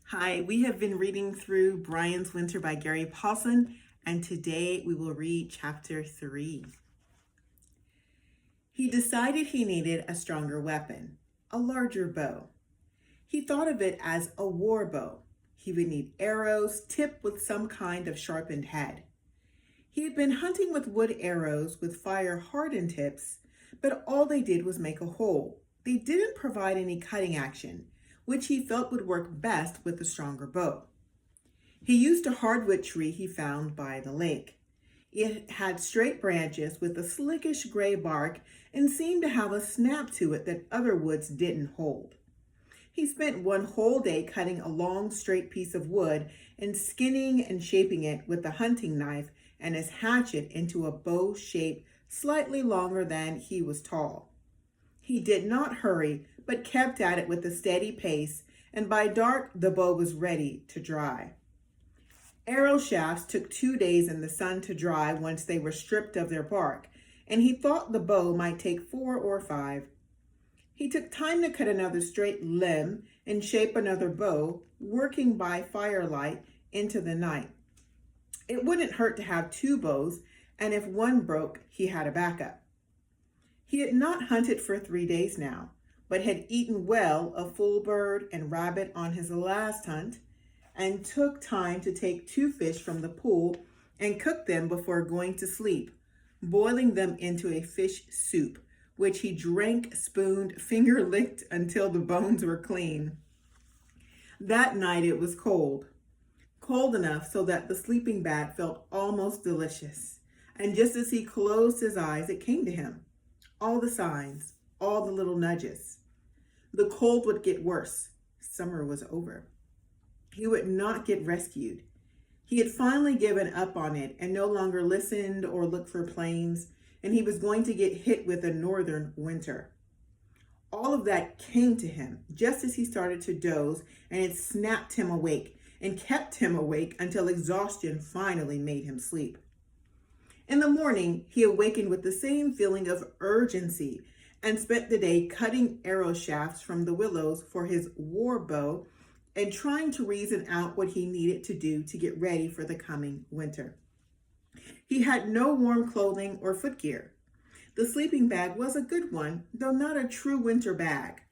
Hi, we have been reading through Brian's Winter by Gary Paulsen, and today we will read chapter 3. He decided he needed a stronger weapon, a larger bow. He thought of it as a war bow. He would need arrows tipped with some kind of sharpened head. He had been hunting with wood arrows with fire hardened tips, but all they did was make a hole. They didn't provide any cutting action, which he felt would work best with a stronger bow. He used a hardwood tree he found by the lake. It had straight branches with a slickish gray bark and seemed to have a snap to it that other woods didn't hold. He spent one whole day cutting a long, straight piece of wood and skinning and shaping it with a hunting knife and his hatchet into a bow shape slightly longer than he was tall. He did not hurry, but kept at it with a steady pace, and by dark the bow was ready to dry. Arrow shafts took 2 days in the sun to dry once they were stripped of their bark, and he thought the bow might take 4 or 5. He took time to cut another straight limb and shape another bow, working by firelight into the night. It wouldn't hurt to have 2 bows, and if one broke, he had a backup. He had not hunted for 3 days now, but had eaten well of full bird and rabbit on his last hunt, and took time to take 2 fish from the pool and cook them before going to sleep, boiling them into a fish soup, which he drank, spooned, finger licked until the bones were clean. That night it was cold enough so that the sleeping bag felt almost delicious. And just as he closed his eyes, it came to him. All the signs, all the little nudges. The cold would get worse. Summer was over. He would not get rescued. He had finally given up on it and no longer listened or looked for planes, and he was going to get hit with a northern winter. All of that came to him just as he started to doze, and it snapped him awake and kept him awake until exhaustion finally made him sleep. In the morning, he awakened with the same feeling of urgency and spent the day cutting arrow shafts from the willows for his war bow and trying to reason out what he needed to do to get ready for the coming winter. He had no warm clothing or footgear. The sleeping bag was a good one, though not a true winter bag.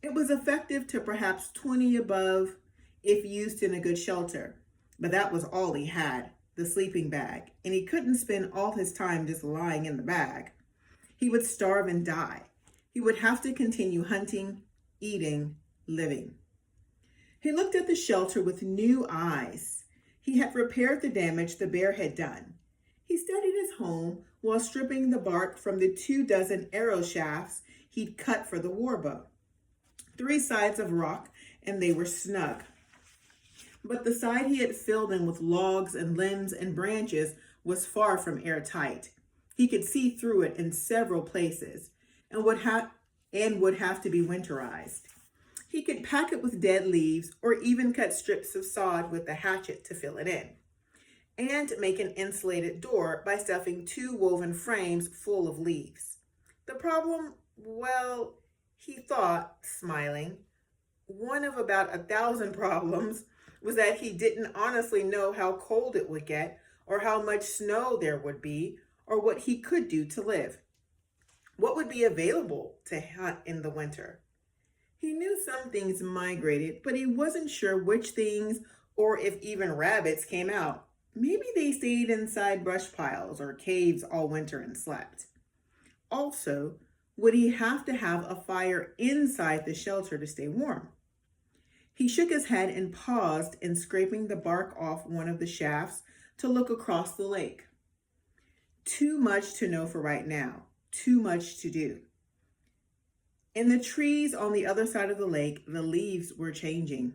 It was effective to perhaps 20 above if used in a good shelter, but that was all he had, the sleeping bag, and he couldn't spend all his time just lying in the bag. He would starve and die. He would have to continue hunting, eating, living. He looked at the shelter with new eyes. He had repaired the damage the bear had done. He studied his home while stripping the bark from the 24 arrow shafts he'd cut for the war bow. 3 sides of rock, and they were snug. But the side he had filled in with logs and limbs and branches was far from airtight. He could see through it in several places and would have to be winterized. He could pack it with dead leaves or even cut strips of sod with a hatchet to fill it in, and make an insulated door by stuffing 2 woven frames full of leaves. The problem, well, he thought, smiling, one of about 1,000 problems, was that he didn't honestly know how cold it would get or how much snow there would be or what he could do to live. What would be available to hunt in the winter? He knew some things migrated, but he wasn't sure which things or if even rabbits came out. Maybe they stayed inside brush piles or caves all winter and slept. Also, would he have to have a fire inside the shelter to stay warm? He shook his head and paused in scraping the bark off one of the shafts to look across the lake. Too much to know for right now. Too much to do. In the trees on the other side of the lake, the leaves were changing.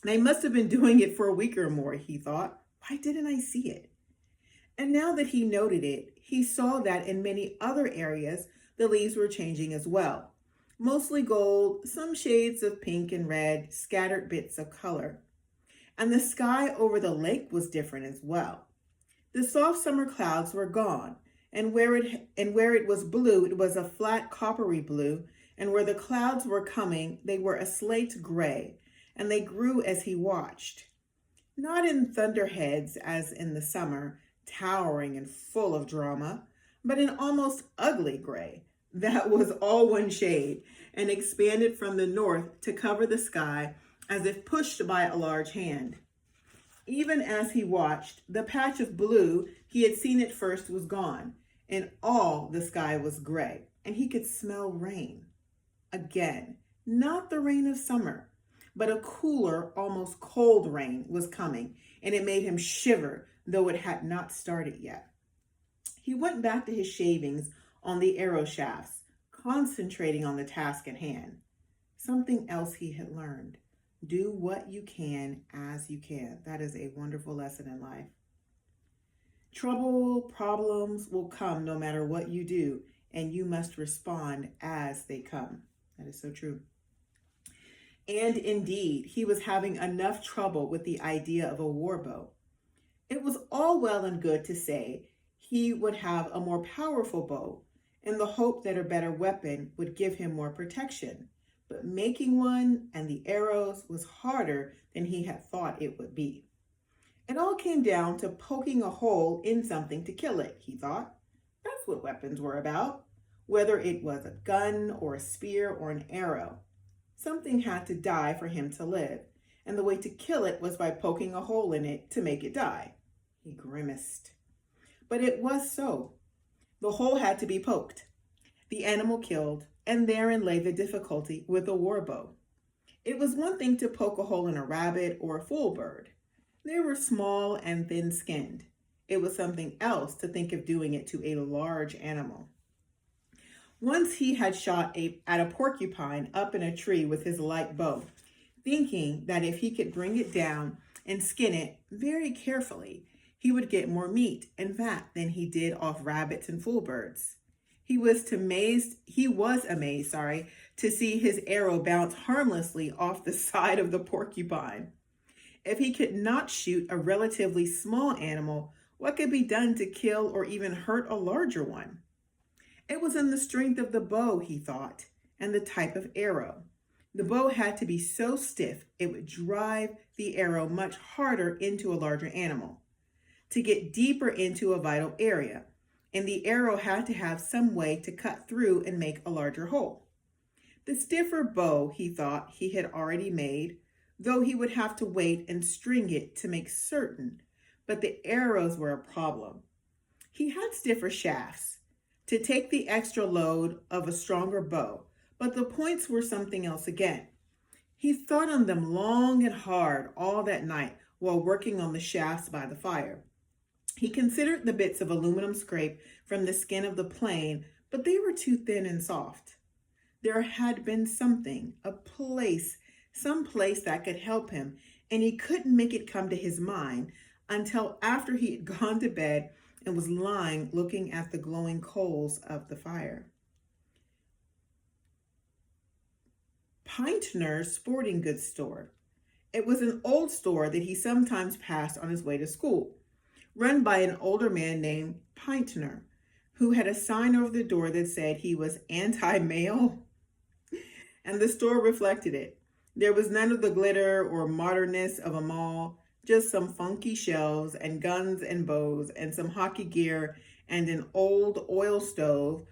They must have been doing it for a week or more, he thought. Why didn't I see it? And now that he noted it, he saw that in many other areas, the leaves were changing as well. Mostly gold, some shades of pink and red, scattered bits of color. And the sky over the lake was different as well. The soft summer clouds were gone, and where it was blue, it was a flat coppery blue, and where the clouds were coming, they were a slate gray, and they grew as he watched. Not in thunderheads as in the summer, towering and full of drama, but in almost ugly gray that was all one shade and expanded from the north to cover the sky as if pushed by a large hand. Even as he watched, the patch of blue he had seen at first was gone, and all the sky was gray, and he could smell rain. Again, not the rain of summer, but a cooler, almost cold rain was coming, and it made him shiver, though it had not started yet. He went back to his shavings on the arrow shafts, concentrating on the task at hand. Something else he had learned. Do what you can as you can. That is a wonderful lesson in life. Trouble, problems will come no matter what you do, and you must respond as they come. That is so true. And indeed, he was having enough trouble with the idea of a war bow. It was all well and good to say he would have a more powerful bow in the hope that a better weapon would give him more protection. But making one and the arrows was harder than he had thought it would be. It all came down to poking a hole in something to kill it, he thought. That's what weapons were about, whether it was a gun or a spear or an arrow. Something had to die for him to live, and the way to kill it was by poking a hole in it to make it die. He grimaced. But it was so. The hole had to be poked, the animal killed, and therein lay the difficulty with a war bow. It was one thing to poke a hole in a rabbit or a fool bird. They were small and thin-skinned. It was something else to think of doing it to a large animal. Once he had shot at a porcupine up in a tree with his light bow, thinking that if he could bring it down and skin it very carefully, he would get more meat and fat than he did off rabbits and fool birds. He was amazed to see his arrow bounce harmlessly off the side of the porcupine. If he could not shoot a relatively small animal, what could be done to kill or even hurt a larger one? It was in the strength of the bow, he thought, and the type of arrow. The bow had to be so stiff it would drive the arrow much harder into a larger animal, to get deeper into a vital area, and the arrow had to have some way to cut through and make a larger hole. The stiffer bow, he thought, he had already made, though he would have to wait and string it to make certain, but the arrows were a problem. He had stiffer shafts to take the extra load of a stronger bow, but the points were something else again. He thought on them long and hard all that night while working on the shafts by the fire. He considered the bits of aluminum scrape from the skin of the plane, but they were too thin and soft. There had been something, some place that could help him, and he couldn't make it come to his mind until after he had gone to bed and was lying looking at the glowing coals of the fire. Pintner's sporting goods store. It was an old store that he sometimes passed on his way to school, run by an older man named Pintner, who had a sign over the door that said he was anti-male, and the store reflected it. There was none of the glitter or modernness of a mall, just some funky shelves and guns and bows and some hockey gear and an old oil stove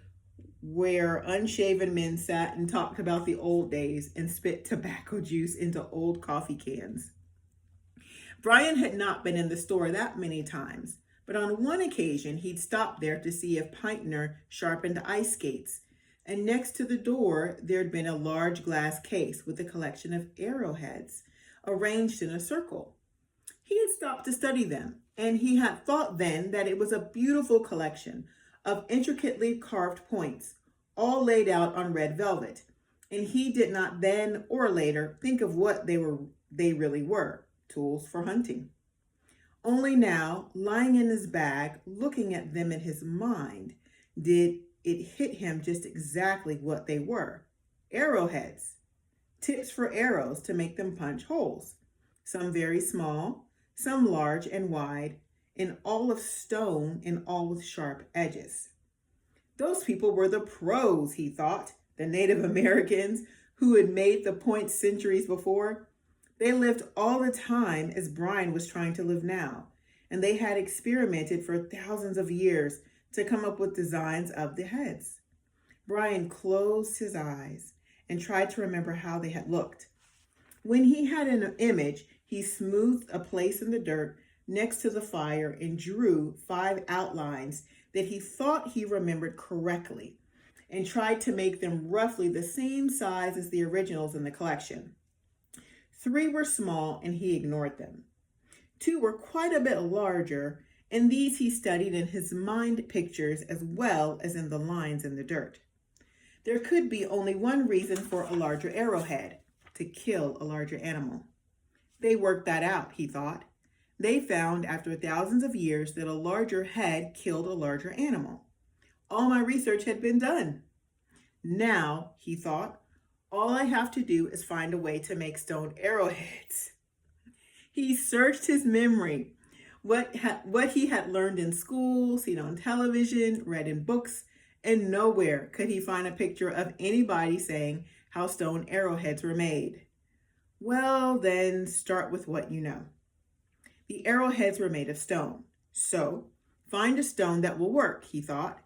where unshaven men sat and talked about the old days and spit tobacco juice into old coffee cans. Brian had not been in the store that many times, but on one occasion he'd stopped there to see if Pintner sharpened ice skates, and next to the door there'd been a large glass case with a collection of arrowheads arranged in a circle. He had stopped to study them, and he had thought then that it was a beautiful collection of intricately carved points, all laid out on red velvet, and he did not then or later think of what they really were. Tools for hunting. Only now, lying in his bag, looking at them in his mind, did it hit him just exactly what they were. Arrowheads. Tips for arrows to make them punch holes. Some very small, some large and wide, and all of stone and all with sharp edges. Those people were the pros, he thought, the Native Americans who had made the point centuries before. They lived all the time as Brian was trying to live now, and they had experimented for thousands of years to come up with designs of the heads. Brian closed his eyes and tried to remember how they had looked. When he had an image, he smoothed a place in the dirt next to the fire and drew 5 outlines that he thought he remembered correctly and tried to make them roughly the same size as the originals in the collection. 3 were small and he ignored them. 2 were quite a bit larger, and these he studied in his mind pictures as well as in the lines in the dirt. There could be only one reason for a larger arrowhead: to kill a larger animal. They worked that out, he thought. They found after thousands of years that a larger head killed a larger animal. All my research had been done. Now, he thought, all I have to do is find a way to make stone arrowheads. He searched his memory, what he had learned in school, seen on television, read in books, and nowhere could he find a picture of anybody saying how stone arrowheads were made. Well, then start with what you know. The arrowheads were made of stone. So, find a stone that will work, he thought,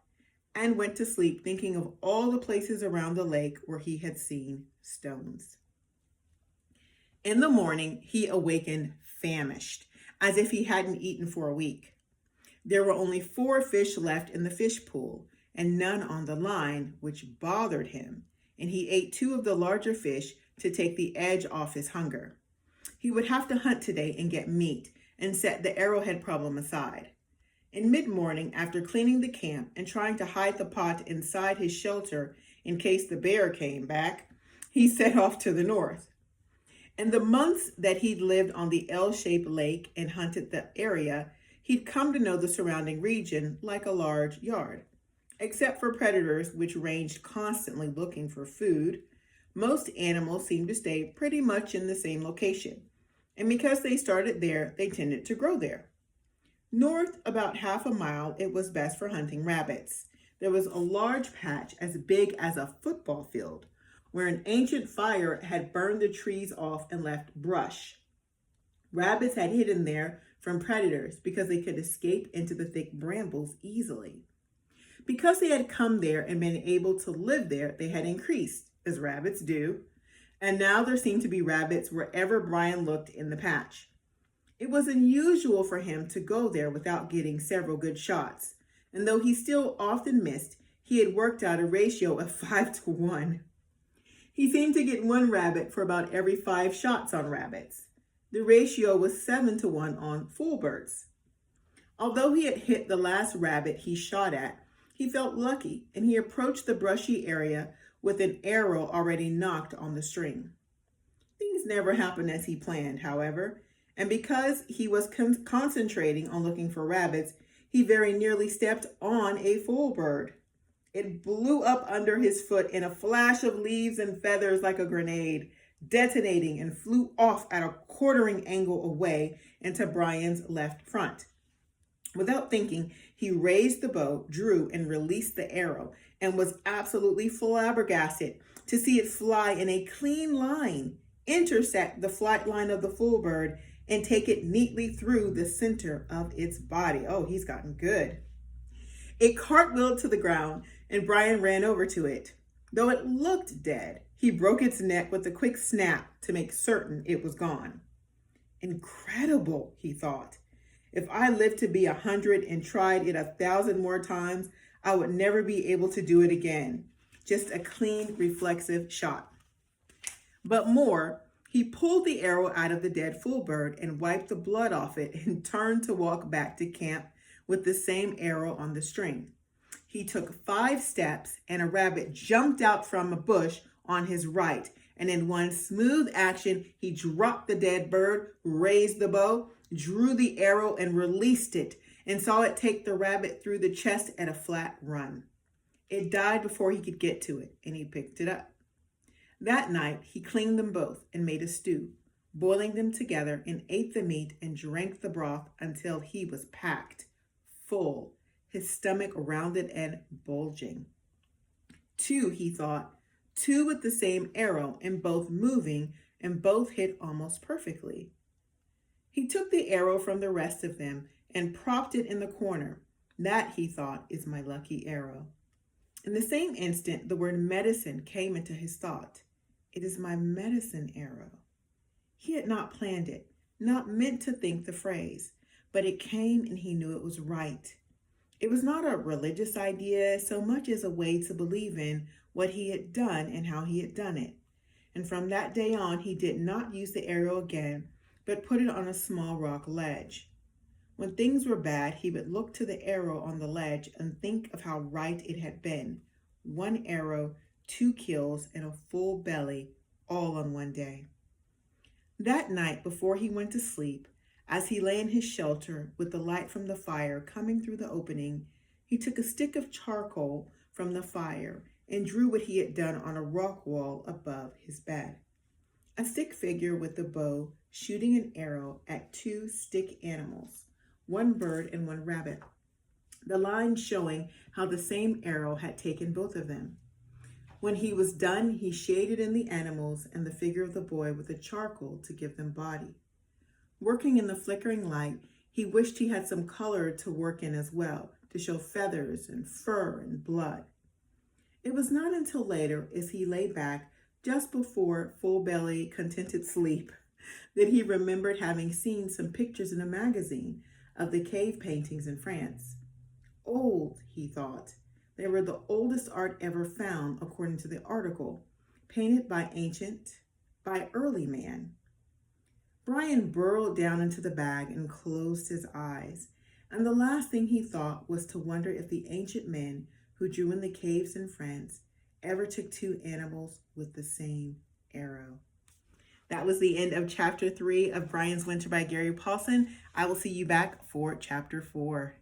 and went to sleep thinking of all the places around the lake where he had seen stones. In the morning, he awakened famished, as if he hadn't eaten for a week. There were only 4 fish left in the fish pool, and none on the line, which bothered him, and he ate 2 of the larger fish to take the edge off his hunger. He would have to hunt today and get meat, and set the arrowhead problem aside. In mid-morning, after cleaning the camp and trying to hide the pot inside his shelter in case the bear came back, he set off to the north. In the months that he'd lived on the L-shaped lake and hunted the area, he'd come to know the surrounding region like a large yard. Except for predators, which ranged constantly looking for food, most animals seemed to stay pretty much in the same location. And because they started there, they tended to grow there. North, about half a mile, it was best for hunting rabbits. There was a large patch as big as a football field, where an ancient fire had burned the trees off and left brush. Rabbits had hidden there from predators because they could escape into the thick brambles easily. Because they had come there and been able to live there, they had increased, as rabbits do, and now there seemed to be rabbits wherever Brian looked in the patch. It was unusual for him to go there without getting several good shots, and though he still often missed, he had worked out a ratio of 5 to 1. He seemed to get 1 rabbit for about every 5 shots on rabbits. The ratio was 7 to 1 on full birds. Although he had hit the last rabbit he shot at, he felt lucky, and he approached the brushy area with an arrow already nocked on the string. Things never happened as he planned, however, and because he was concentrating on looking for rabbits, he very nearly stepped on a full bird. It blew up under his foot in a flash of leaves and feathers like a grenade, detonating and flew off at a quartering angle away into Brian's left front. Without thinking, he raised the bow, drew, and released the arrow, and was absolutely flabbergasted to see it fly in a clean line, intersect the flight line of the full bird, and take it neatly through the center of its body. Oh, he's gotten good. It cartwheeled to the ground, and Brian ran over to it. Though it looked dead, he broke its neck with a quick snap to make certain it was gone. Incredible, he thought. If I lived to be 100 and tried it 1,000 more times, I would never be able to do it again. Just a clean, reflexive shot. But more, he pulled the arrow out of the dead full bird and wiped the blood off it and turned to walk back to camp with the same arrow on the string. He took 5 steps and a rabbit jumped out from a bush on his right. And in one smooth action, he dropped the dead bird, raised the bow, drew the arrow and released it, and saw it take the rabbit through the chest at a flat run. It died before he could get to it, and he picked it up. That night, he cleaned them both and made a stew, boiling them together, and ate the meat and drank the broth until he was packed, full, his stomach rounded and bulging. 2, he thought, 2 with the same arrow and both moving and both hit almost perfectly. He took the arrow from the rest of them and propped it in the corner. That, he thought, is my lucky arrow. In the same instant, the word medicine came into his thought. It is my medicine arrow. He had not planned it, not meant to think the phrase, but it came and he knew it was right. It was not a religious idea so much as a way to believe in what he had done and how he had done it. And from that day on, he did not use the arrow again, but put it on a small rock ledge. When things were bad, he would look to the arrow on the ledge and think of how right it had been. 1 arrow, 2 kills, and a full belly, all on one day. That night, before he went to sleep, as he lay in his shelter with the light from the fire coming through the opening, he took a stick of charcoal from the fire and drew what he had done on a rock wall above his bed. A stick figure with a bow shooting an arrow at 2 stick animals, 1 bird and 1 rabbit. The line showing how the same arrow had taken both of them. When he was done, he shaded in the animals and the figure of the boy with the charcoal to give them body. Working in the flickering light, he wished he had some color to work in as well, to show feathers and fur and blood. It was not until later, as he lay back just before full belly, contented sleep, that he remembered having seen some pictures in a magazine of the cave paintings in France. Old, he thought. They were the oldest art ever found, according to the article, painted by early man. Brian burrowed down into the bag and closed his eyes, and the last thing he thought was to wonder if the ancient men who drew in the caves in France ever took 2 animals with the same arrow. That was the end of chapter 3 of Brian's Winter by Gary Paulsen. I will see you back for chapter 4.